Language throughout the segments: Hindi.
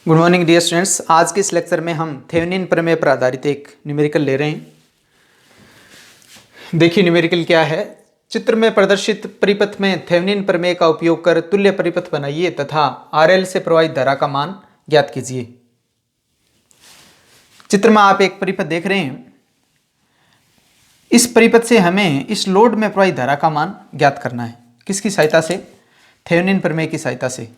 Good morning dear students. आज के इस लेक्चर में हम थेवेनिन प्रमेय पर आधारित एक न्यूमेरिकल ले रहे हैं। देखिए न्यूमेरिकल क्या है। चित्र में प्रदर्शित परिपथ में थेवेनिन प्रमेय का उपयोग कर तुल्य परिपथ बनाइए तथा आरएल से प्रवाहित धारा का मान ज्ञात कीजिए। चित्र में आप एक परिपथ देख रहे हैं। इस परिपथ से हमें इस लोड में प्रवाहित धारा का मान ज्ञात करना है। किसकी सहायता से? थेवेनिन प्रमेय की सहायता से।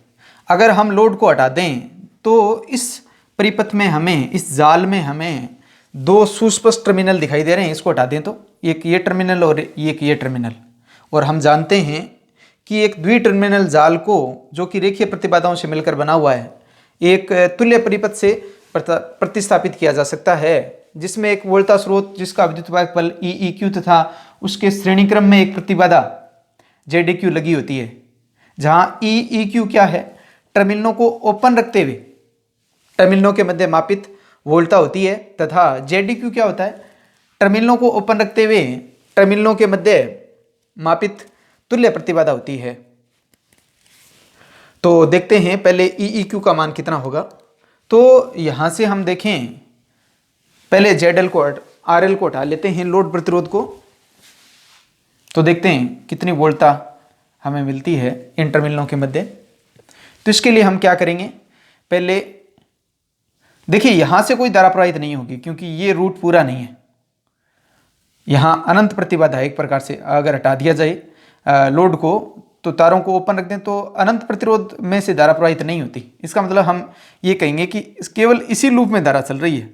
अगर हम लोड को हटा दें तो इस परिपथ में हमें, इस जाल में हमें दो सुस्पष्ट टर्मिनल दिखाई दे रहे हैं। इसको हटा दें तो एक ये टर्मिनल और एक ये टर्मिनल। और हम जानते हैं कि एक द्विटर्मिनल जाल को, जो कि रेखीय प्रतिबाधाओं से मिलकर बना हुआ है, एक तुल्य परिपथ से प्रतिस्थापित किया जा सकता है, जिसमें एक वोल्टा स्रोत जिसका विद्युत बल EEQ तथा उसके श्रेणी क्रम में एक प्रतिबाधा ZEQ लगी होती है। जहां EEQ क्या है? टर्मिनलों को ओपन रखते हुए टर्मिनलों के मध्य मापित वोल्टा होती है, तथा ZEQ क्या होता है? टर्मिनलों को ओपन रखते हुए टर्मिनलों के मध्य मापित तुल्य प्रतिबाधा होती है। तो देखते हैं पहले EEQ का मान कितना होगा। तो यहां से हम देखें, पहले ZL को RL को हटा लेते हैं, लोड प्रतिरोध को। तो देखते हैं कितनी वोल्टा हमें मिलती है इन टर्मिनलों के मध्य। तो इसके लिए हम क्या करेंगे, पहले देखिए यहां से कोई धारा प्रवाहित नहीं होगी क्योंकि ये रूट पूरा नहीं है। यहां अनंत प्रतिबाधा एक प्रकार से, अगर हटा दिया जाए लोड को तो तारों को ओपन रख दें तो अनंत प्रतिरोध में से धारा प्रवाहित नहीं होती। इसका मतलब हम ये कहेंगे कि केवल इसी लूप में धारा चल रही है।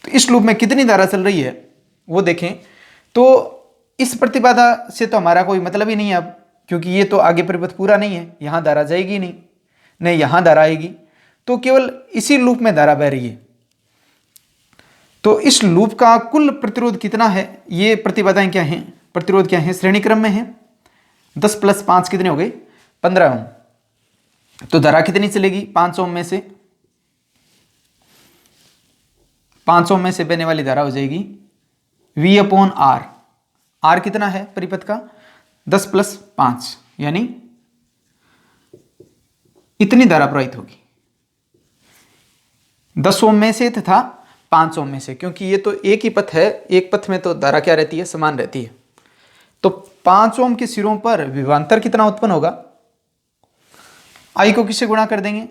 तो इस लूप में कितनी धारा चल रही है वो देखें। तो इस प्रतिबाधा से तो हमारा कोई मतलब ही नहीं है अब, क्योंकि ये तो आगे परिपथ पूरा नहीं है, यहां धारा जाएगी नहीं यहां धारा आएगी। तो केवल इसी लूप में धारा बह रही है। तो इस लूप का कुल प्रतिरोध कितना है? ये प्रतिबाधाएं क्या हैं, प्रतिरोध क्या है? श्रेणी क्रम में है। 10 + 5 कितने हो गए? 15 ओम। तो धारा कितनी चलेगी? 5 ओम में से 5 ओम में से बहने वाली धारा हो जाएगी V/R। R कितना है परिपथ का? 10 + 5, यानी इतनी धारा प्रवाहित होगी 10 ओम में से तथा 5 ओम में से, क्योंकि ये तो एक ही पथ है। एक पथ में तो धारा क्या रहती है? समान रहती है। तो 5 ओम के सिरों पर विभवांतर कितना उत्पन्न होगा? I को किससे गुणा कर देंगे?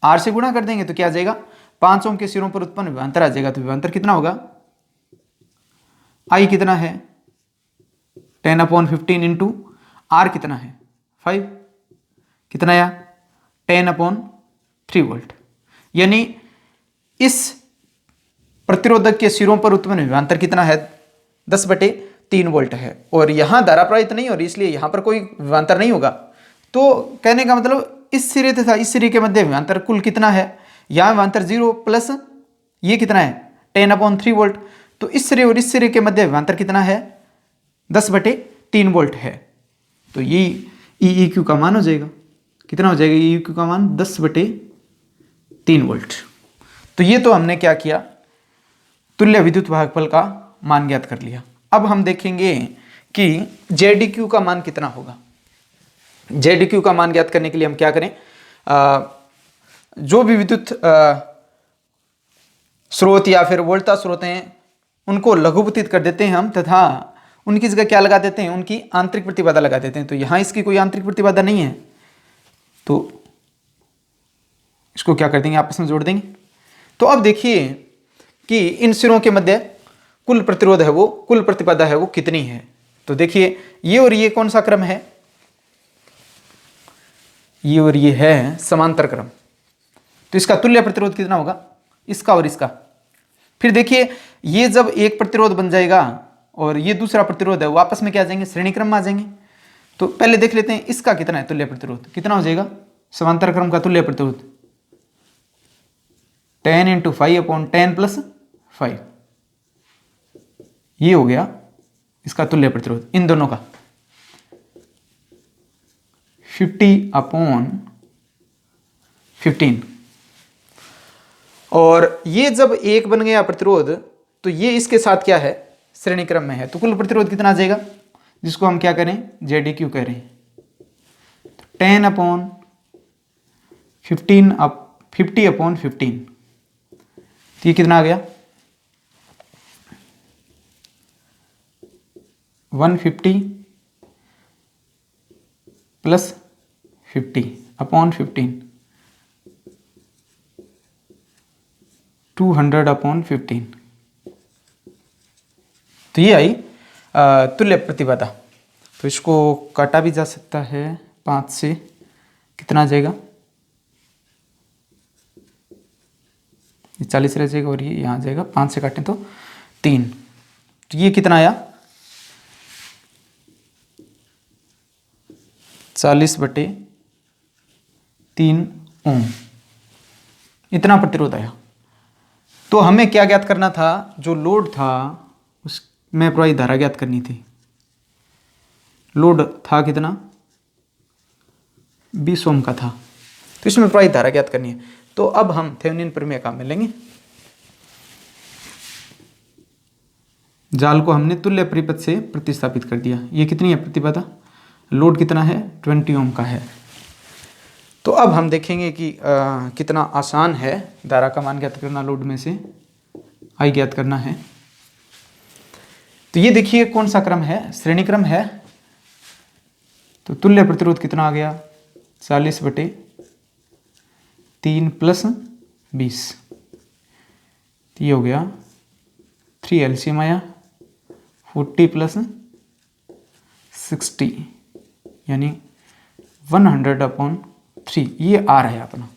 R से गुणा कर देंगे तो क्या आ जाएगा? 5 ओम के सिरों पर उत्पन्न विभवांतर आ जाएगा। तो विभवांतर कितना होगा? I कितना है? 10/15 इंटू R कितना है? 5। कितना आया? 10/3 वोल्ट। यानी इस प्रतिरोधक के सिरों पर उत्पन्न विभवांतर कितना है? 10/3 वोल्ट है। और यहां धारा प्रवाहित नहीं हो रही, इसलिए यहां पर कोई विभवांतर नहीं होगा। तो कहने का मतलब इस सिरे तथा इस सिरे के मध्य विभवांतर कुल कितना है? यहां विभवांतर 0 प्लस ये कितना है? 10/3 वोल्ट। तो इस सिरे और इस सिरे के मध्य विभवांतर कितना है? 10/3 वोल्ट है। तो ये EEQ का मान हो जाएगा। कितना हो जाएगा EEQ का मान? 10/3 वोल्ट। तो ये तो हमने क्या किया, तुल्य विद्युत भागफल का मान ज्ञात कर लिया। अब हम देखेंगे कि ZEQ का मान कितना होगा। ZEQ का मान ज्ञात करने के लिए हम क्या करें, जो भी विद्युत स्रोत या फिर वोल्टा स्रोत हैं उनको लघुपतित कर देते हैं हम, तथा उनकी जगह क्या लगा देते हैं? उनकी आंतरिक प्रतिबाधा लगा देते हैं। तो यहां इसकी कोई आंतरिक प्रतिबाधा नहीं है, तो इसको क्या कर देंगे? आपस में जोड़ देंगे। तो अब देखिए कि इन सिरों के मध्य कुल प्रतिरोध है वो, कुल प्रतिबाधा है वो कितनी है। तो देखिए ये और ये कौन सा क्रम है? ये और ये है समांतर क्रम। तो इसका तुल्य प्रतिरोध कितना होगा? इसका और इसका। फिर देखिए ये जब एक प्रतिरोध बन जाएगा और ये दूसरा प्रतिरोध है, वो आपस में क्या आ जाएंगे? श्रेणी क्रम में आ जाएंगे। तो पहले देख लेते हैं इसका कितना है तुल्य प्रतिरोध। कितना हो जाएगा समांतर क्रम का तुल्य प्रतिरोध? 10 × 5/10 + 5। ये हो गया इसका तुल्य प्रतिरोध, इन दोनों का 50/15। और ये जब एक बन गया प्रतिरोध तो ये इसके साथ क्या है? श्रेणी क्रम में है। तो कुल प्रतिरोध कितना आ जाएगा, जिसको हम क्या करें? ZEQ कह रहे हैं। 10/15 50/15, तो ये कितना आ गया 150 + 50/15, 200/15। तो ये आई तुल्य प्रतिबाधा। तो इसको काटा भी जा सकता है 5 से, कितना आ जाएगा, ये 40 रह जाएगा और ये यहाँ आ जाएगा, 5 से काटें तो 3, तो ये कितना आया 40/3 ओम, इतना प्रतिरोध आया। तो हमें क्या ज्ञात करना था, जो लोड था उसमें प्रवाहित धारा ज्ञात करनी थी। लोड था कितना 20 ओम का था, तो इसमें प्रवाहित धारा ज्ञात करनी है। तो अब हम थेवेनिन प्रमेय काम में लेंगे। जाल को हमने तुल्य परिपथ से प्रतिस्थापित कर दिया। ये कितनी है प्रतिबाधा, लोड कितना है 20 ओम का है। तो अब हम देखेंगे कि कितना आसान है धारा का मान ज्ञात करना, लोड में से आई ज्ञात करना है। तो ये देखिए कौन सा क्रम है, श्रेणी क्रम है। तो तुल्य प्रतिरोध कितना आ गया 40/3 + 20, तो ये हो गया 3 LCM आया, 40 + 60 यानी 100/3, ये आर है अपना।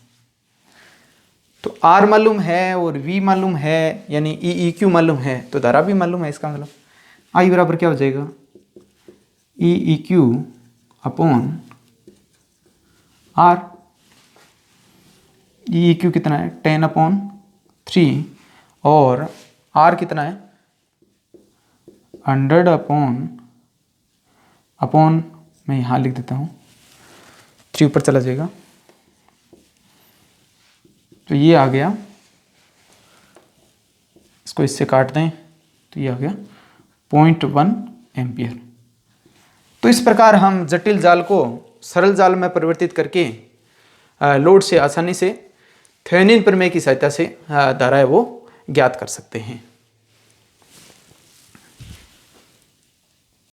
तो आर मालूम है और वी मालूम है, यानी ई क्यू मालूम है, तो धारा भी मालूम है। इसका मतलब आई बराबर क्या हो जाएगा, E Q upon R. E Q कितना है 10/3 और आर कितना है 100/, मैं यहाँ लिख देता हूँ, 3 ऊपर चला जाएगा, तो ये आ गया, इसको इससे काट दें तो ये आ गया 0.1 एम्पियर। तो इस प्रकार हम जटिल जाल को सरल जाल में परिवर्तित करके लोड से आसानी से थेवेनिन प्रमेय की सहायता से धारा है वो ज्ञात कर सकते हैं।